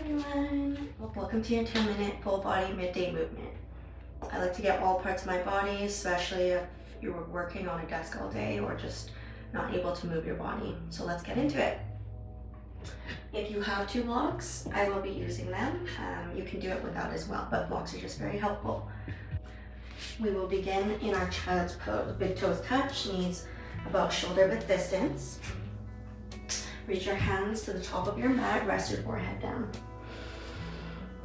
everyone. Welcome to your 2-minute full body midday movement. I like to get all parts of my body, especially if you were working on a desk all day or just not able to move your body. So let's get into it. If you have 2 blocks, I will be using them. You can do it without as well, but blocks are just very helpful. We will begin in our child's pose. Big toes touch, knees about shoulder width distance. Reach your hands to the top of your mat, rest your forehead down.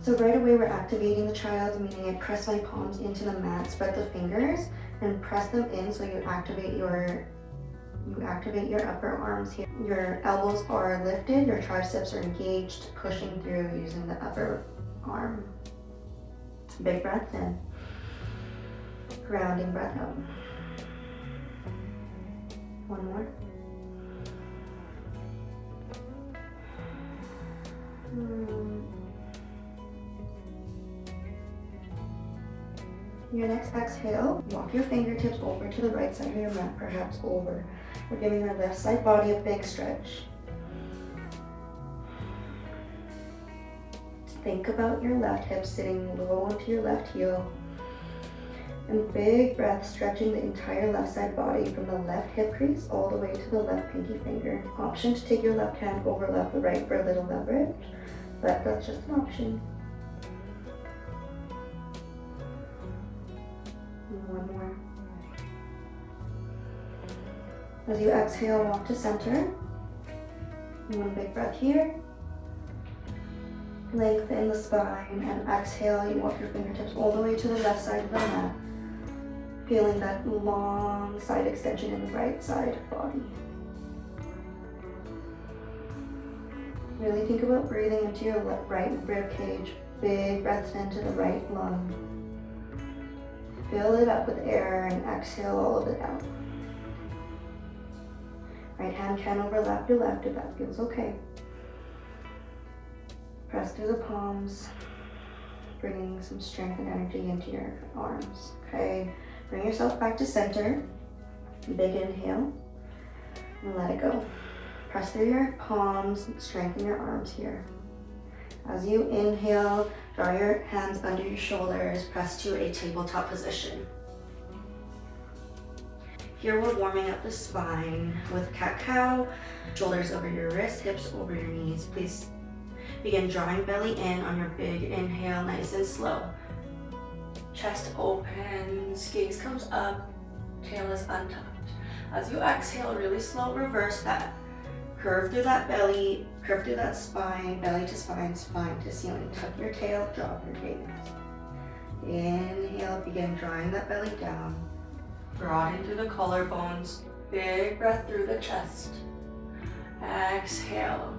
So right away we're activating the child, meaning I press my palms into the mat, spread the fingers, and press them in so you activate your upper arms here. Your elbows are lifted, your triceps are engaged, pushing through using the upper arm. Big breath in. Grounding breath out. One more. Your next exhale, walk your fingertips over to the right side of your mat, perhaps over. We're giving our left side body a big stretch. Think about your left hip sitting low onto your left heel. And big breath, stretching the entire left side body from the left hip crease all the way to the left pinky finger. Option to take your left hand, overlap the right for a little leverage, but that's just an option. And one more. As you exhale, walk to center. One big breath here. Lengthen the spine, and exhale, you walk your fingertips all the way to the left side of the mat. Feeling that long side extension in the right side body. Really think about breathing into your right rib cage. Big breaths into the right lung. Fill it up with air and exhale all of it out. Right hand can overlap your left if that feels okay. Press through the palms, bringing some strength and energy into your arms. Okay, bring yourself back to center. Big inhale, and let it go. Press through your palms, strengthen your arms here. As you inhale, draw your hands under your shoulders, press to a tabletop position. Here we're warming up the spine with cat-cow, shoulders over your wrists, hips over your knees. Please begin drawing belly in on your big inhale, nice and slow. Chest opens, gaze comes up, tail is untucked. As you exhale, really slow, reverse that. Curve through that belly, curve through that spine, belly to spine, spine to ceiling. Tuck your tail, drop your gaze. Inhale, begin drawing that belly down. Broaden through the collarbones, big breath through the chest. Exhale,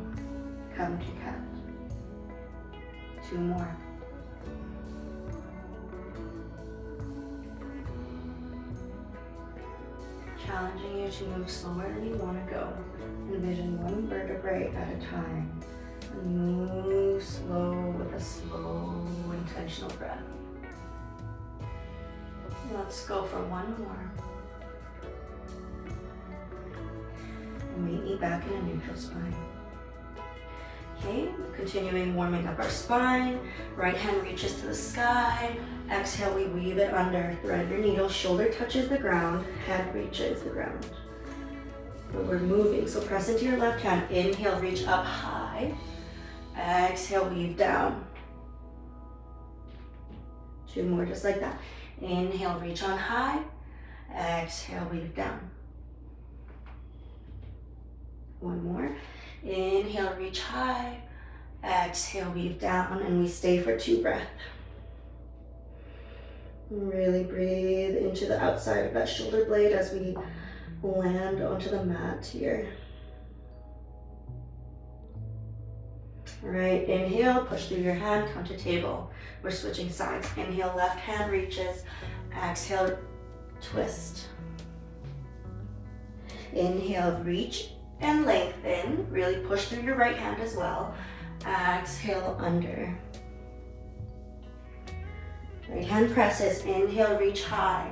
come to cat. 2 more. Challenging you to move slower than you want to go. Envision one vertebrae at a time. And move slow with a slow, intentional breath. Let's go for 1 more. And meet me back in a neutral spine. Okay, continuing warming up our spine. Right hand reaches to the sky. Exhale, we weave it under. Thread your needle, shoulder touches the ground, head reaches the ground. But we're moving, so press into your left hand. Inhale, reach up high. Exhale, weave down. 2 more, just like that. Inhale, reach on high. Exhale, weave down. 1 more. Inhale, reach high. Exhale, weave down, and we stay for 2 breaths. Really breathe into the outside of that shoulder blade as we land onto the mat here. All right, inhale, push through your hand, come to table. We're switching sides. Inhale, left hand reaches. Exhale, twist. Inhale, reach and lengthen. Really push through your right hand as well. Exhale, under. Right hand presses. Inhale, reach high.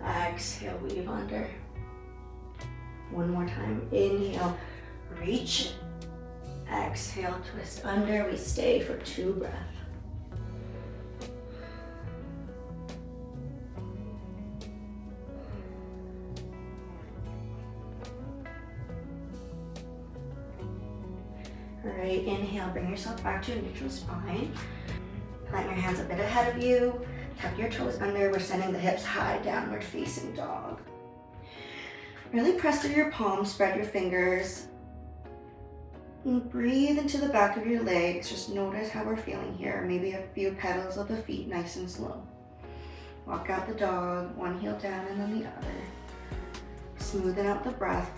Exhale, weave under. 1 more time. Inhale, reach. Exhale, twist under. We stay for 2 breaths. All right, inhale, bring yourself back to a neutral spine. Plant your hands a bit ahead of you. Tuck your toes under. We're sending the hips high, downward facing dog. Really press through your palms, spread your fingers. And breathe into the back of your legs. Just notice how we're feeling here. Maybe a few pedals of the feet, nice and slow. Walk out the dog, one heel down and then the other. Smoothen out the breath.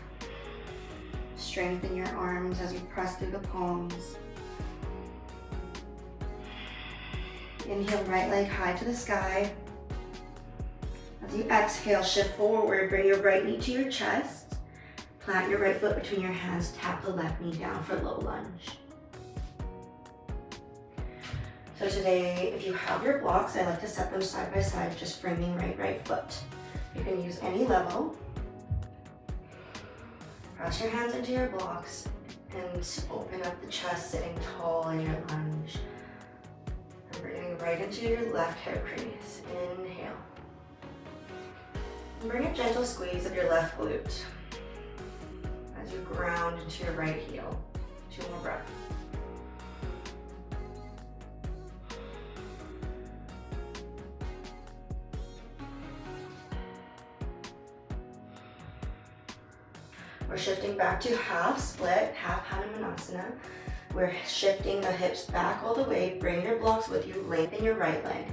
Strengthen your arms as you press through the palms. Inhale, right leg high to the sky. As you exhale, shift forward, bring your right knee to your chest. Plant your right foot between your hands, tap the left knee down for low lunge. So today, if you have your blocks, I like to set them side by side, just framing right foot. You can use any level. Press your hands into your blocks and open up the chest, sitting tall in your lunge. And breathing right into your left hip crease. Inhale. And bring a gentle squeeze of your left glute as you ground into your right heel. 2 more breaths. We're shifting back to half split, half Hanumanasana. We're shifting the hips back all the way. Bring your blocks with you, lengthen your right leg.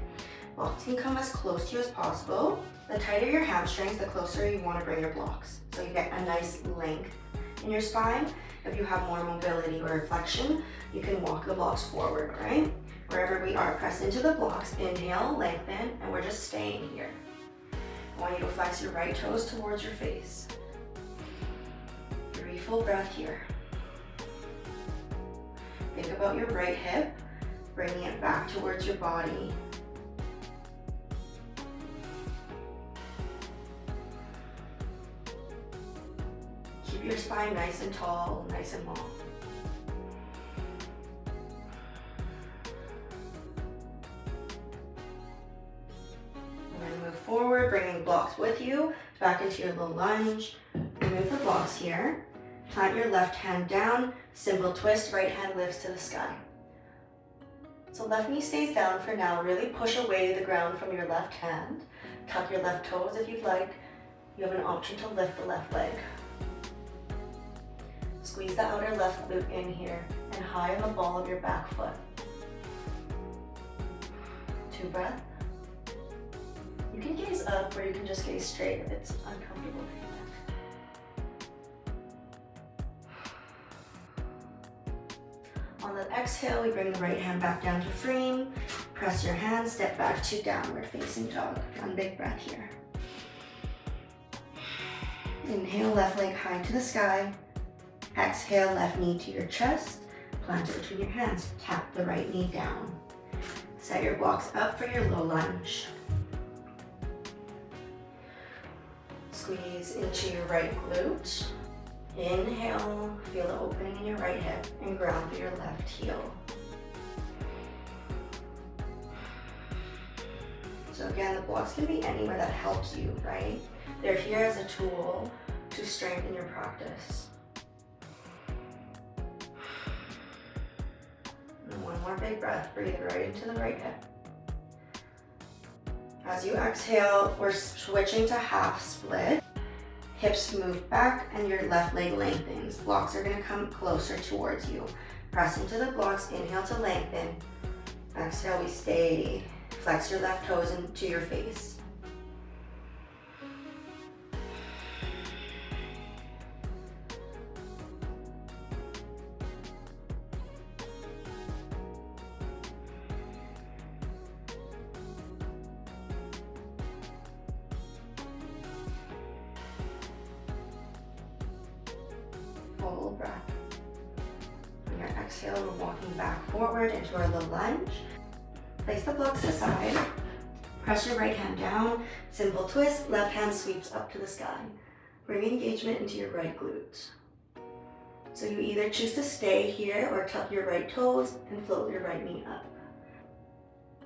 Blocks can come as close to you as possible. The tighter your hamstrings, the closer you want to bring your blocks. So you get a nice length in your spine. If you have more mobility or flexion, you can walk the blocks forward, right? Wherever we are, press into the blocks. Inhale, lengthen, and we're just staying here. I want you to flex your right toes towards your face. 3 full breath here. Think about your right hip, bringing it back towards your body. Keep your spine nice and tall, nice and long. We're going to move forward, bringing blocks with you, back into your low lunge. Remove the blocks here. Plant your left hand down, simple twist, right hand lifts to the sky. So left knee stays down for now. Really push away the ground from your left hand. Tuck your left toes if you'd like. You have an option to lift the left leg. Squeeze the outer left glute in here and high on the ball of your back foot. 2 breaths. You can gaze up or you can just gaze straight if it's uncomfortable for you. On the exhale, we bring the right hand back down to frame. Press your hands, step back to downward facing dog. 1 big breath here. Inhale, left leg high to the sky. Exhale, left knee to your chest. Plant it between your hands. Tap the right knee down. Set your blocks up for your low lunge. Squeeze into your right glute. Inhale, feel the opening in your right hip and ground through your left heel. So again, the blocks can be anywhere that helps you, right? They're here as a tool to strengthen your practice. And 1 more big breath, breathe right into the right hip. As you exhale, we're switching to half split. Hips move back and your left leg lengthens. Blocks are going to come closer towards you. Press into the blocks, inhale to lengthen. Exhale, we stay. Flex your left toes into your face. Full breath. On your exhale, we're walking back forward into our low lunge. Place the blocks aside. Press your right hand down. Simple twist. Left hand sweeps up to the sky. Bring engagement into your right glute. So you either choose to stay here or tuck your right toes and float your right knee up.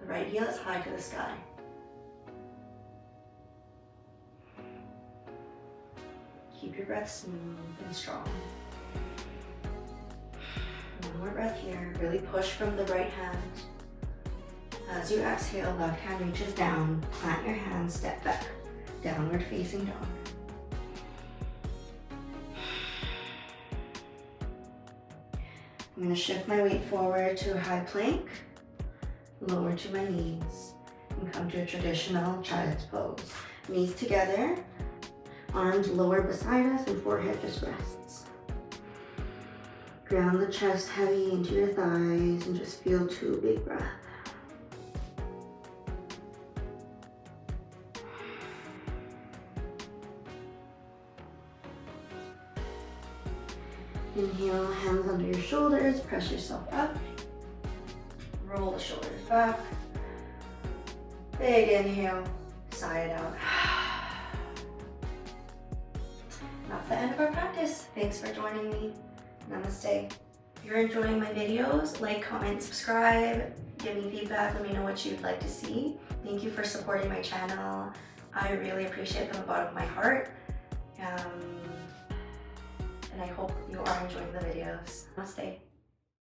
The right heel is high to the sky. Keep your breath smooth and strong. One more breath here. Really push from the right hand. As you exhale, left hand reaches down. Plant your hands, step back. Downward facing dog. I'm going to shift my weight forward to a high plank. Lower to my knees. And come to a traditional child's pose. Knees together. Arms lower beside us and forehead just rests. Ground the chest heavy into your thighs and just feel 2 big breaths. Inhale, hands under your shoulders, press yourself up. Roll the shoulders back. Big inhale, sigh it out. That's the end of our practice. Thanks for joining me. Namaste. If you're enjoying my videos, like, comment, subscribe, give me feedback, let me know what you'd like to see. Thank you for supporting my channel. I really appreciate it from the bottom of my heart. And I hope you are enjoying the videos. Namaste.